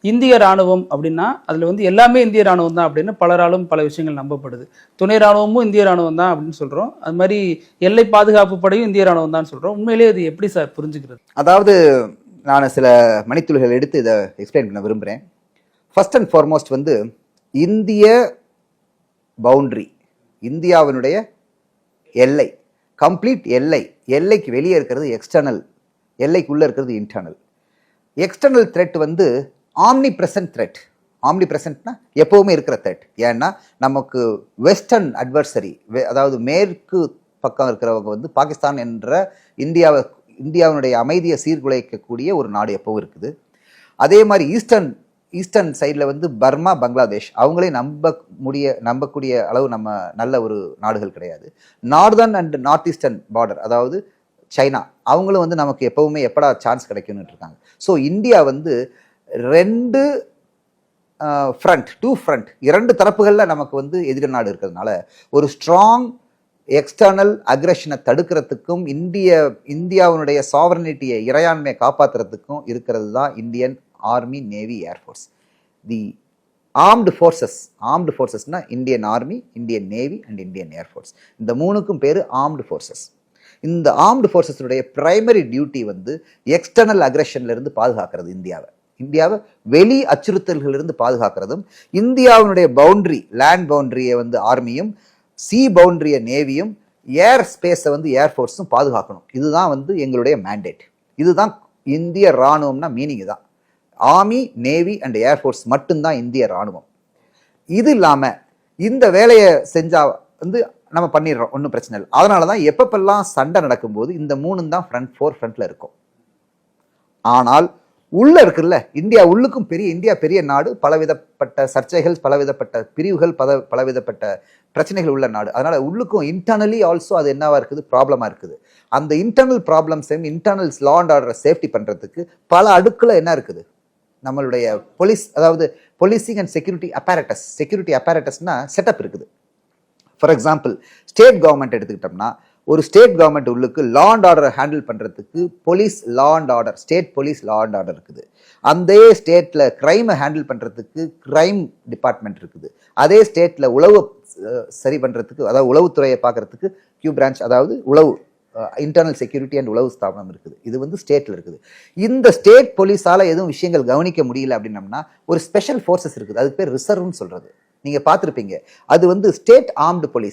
இந்திய ராணுவம் அப்படின்னா அதில் வந்து எல்லாமே இந்திய ராணுவம் தான் அப்படின்னு பலராலும் பல விஷயங்கள் நம்பப்படுது. துணை ராணுவமும் இந்திய ராணுவம் தான் அப்படின்னு சொல்கிறோம். அது மாதிரி எல்லை பாதுகாப்பு படையும் இந்திய ராணுவம் தான் சொல்கிறோம். உண்மையிலேயே அது எப்படி சார் புரிஞ்சுக்கிறது? அதாவது நான் சில மணித்துளிகள் எடுத்து இதை எக்ஸ்பிளைன் பண்ண விரும்புகிறேன். ஃபர்ஸ்ட் அண்ட் ஃபார்மோஸ்ட் வந்து இந்திய பவுண்டரி, இந்தியாவினுடைய எல்லை, கம்ப்ளீட் எல்லை, எல்லைக்கு வெளியே இருக்கிறது எக்ஸ்டர்னல், எல்லைக்குள்ளே இருக்கிறது இன்டர்னல். எக்ஸ்டர்னல் த்ரெட் வந்து ஆம்னி பிரசன்ட் த்ரெட். ஆம்னி பிரசன்ட்னா எப்போவுமே இருக்கிற த்ரெட். ஏன்னா நமக்கு வெஸ்டர்ன் அட்வர்சரி, அதாவது மேற்கு பக்கம் இருக்கிறவங்க வந்து பாகிஸ்தான் என்ற இந்தியாவினுடைய அமைதியை சீர்குலைக்கக்கூடிய ஒரு நாடு எப்பவும் இருக்குது. அதே மாதிரி ஈஸ்டர்ன் சைடில் வந்து பர்மா, பங்களாதேஷ், அவங்களே நம்பக்கூடிய அளவு நம்ம நல்ல ஒரு நாடுகள் கிடையாது. Northern and north eastern border, அதாவது சைனா, அவங்களும் வந்து நமக்கு எப்பவுமே எப்படா சான்ஸ் கிடைக்கும்னு இருக்காங்க. ஸோ இந்தியா வந்து டூ ஃப்ரண்ட், இரண்டு தரப்புகளில் நமக்கு வந்து எதிரி நாடு இருக்கிறதுனால ஒரு ஸ்ட்ராங் எக்ஸ்டர்னல் அக்ரெஷனை தடுக்கிறதுக்கும் இந்தியாவினுடைய சாவரனிட்டியை, இறையாண்மையை காப்பாற்றுறதுக்கும் இருக்கிறது தான் Indian army, navy, air force. The armed ஃபோர்ஸஸ்னா Indian army, Indian navy and Indian air force. இந்த மூணுக்கும் பேர் ஆர்ம்டு ஃபோர்ஸஸ். இந்த ஆர்ம்டு ஃபோர்ஸஸுடைய பிரைமரி டியூட்டி வந்து எக்ஸ்டர்னல் அக்ரெஷன்லேருந்து பாதுகாக்கிறது இந்தியாவை வெளி அச்சுறுத்தல்களிலிருந்து பாதுகாக்கிறதும், இந்தியாவினுடைய பவுண்டரி, லேண்ட் பவுண்டரியை வந்து ஆர்மியும், சி பவுண்டரியை நேவியும், ஏர் ஸ்பேஸை வந்து ஏர்ஃபோர்ஸும் பாதுகாக்கணும். இதுதான் வந்து எங்களுடைய மேண்டேட். இதுதான் இந்திய இராணுவம்னா மீனிங் தான். ஆர்மி, நேவி அண்ட் ஏர்ஃபோர்ஸ் மட்டும்தான் இந்திய இராணுவம். இது இல்லாமல் இந்த வேலையை செஞ்சால் வந்து நம்ம பண்ணிடுறோம், ஒன்றும் பிரச்சனை இல்லை. அதனால தான் எப்பப்பெல்லாம் சண்டை நடக்கும்போது இந்த மூணும் தான் ஃப்ரண்ட்ல இருக்கும். ஆனால் உள்ள இருக்குல்ல, இந்தியா உள்ளுக்கும் இந்தியா பெரிய நாடு, பலவிதப்பட்ட சர்ச்சைகள், பலவிதப்பட்ட பிரிவுகள், பலவிதப்பட்ட பிரச்சனைகள் உள்ள நாடு. அதனால உள்ளுக்கும் இன்டர்னலி ஆல்சோ அது என்னவா இருக்குது, ப்ராப்ளமா இருக்குது. அந்த இன்டர்னல் ப்ராப்ளம்ஸையும் இன்டர்னல் லா அண்ட் ஆர்டரை சேஃப்டி பண்றதுக்கு பல அடுக்குல என்ன இருக்குது, நம்மளுடைய அதாவது போலீசிங் அண்ட் செக்யூரிட்டி அப்பாரட்டஸ்னா செட்டப் இருக்குது. ஃபார் எக்ஸாம்பிள், ஸ்டேட் கவர்மெண்ட் எடுத்துக்கிட்டோம்னா, ஒரு ஸ்டேட் கவர்மெண்ட் உள்ளுக்கு லா அண்ட் ஆர்டரை ஹேண்டில் பண்ணுறதுக்கு state police law and order இருக்குது. அந்த ஸ்டேட்டில் கிரைமை ஹேண்டில் பண்ணுறதுக்கு கிரைம் டிபார்ட்மெண்ட் இருக்குது. அதே ஸ்டேட்டில் உளவு சரி பண்ணுறதுக்கு, அதாவது உளவுத்துறையை பார்க்குறதுக்கு கியூ பிரான்ச், அதாவது உளவு, இன்டர்னல் செக்யூரிட்டி அண்ட் உளவு ஸ்தாபனம் இருக்குது. இது வந்து ஸ்டேட்டில் இருக்குது. இந்த ஸ்டேட் போலீஸால் எதுவும் விஷயங்கள் கவனிக்க முடியல அப்படின்னம்னா ஒரு ஸ்பெஷல் ஃபோர்ஸஸ் இருக்குது, அதுக்கு பேர் ரிசர்வ்னு சொல்கிறது. நீங்கள் பார்த்துருப்பீங்க. அது வந்து ஸ்டேட் ஆர்ம்டு போலீஸ்.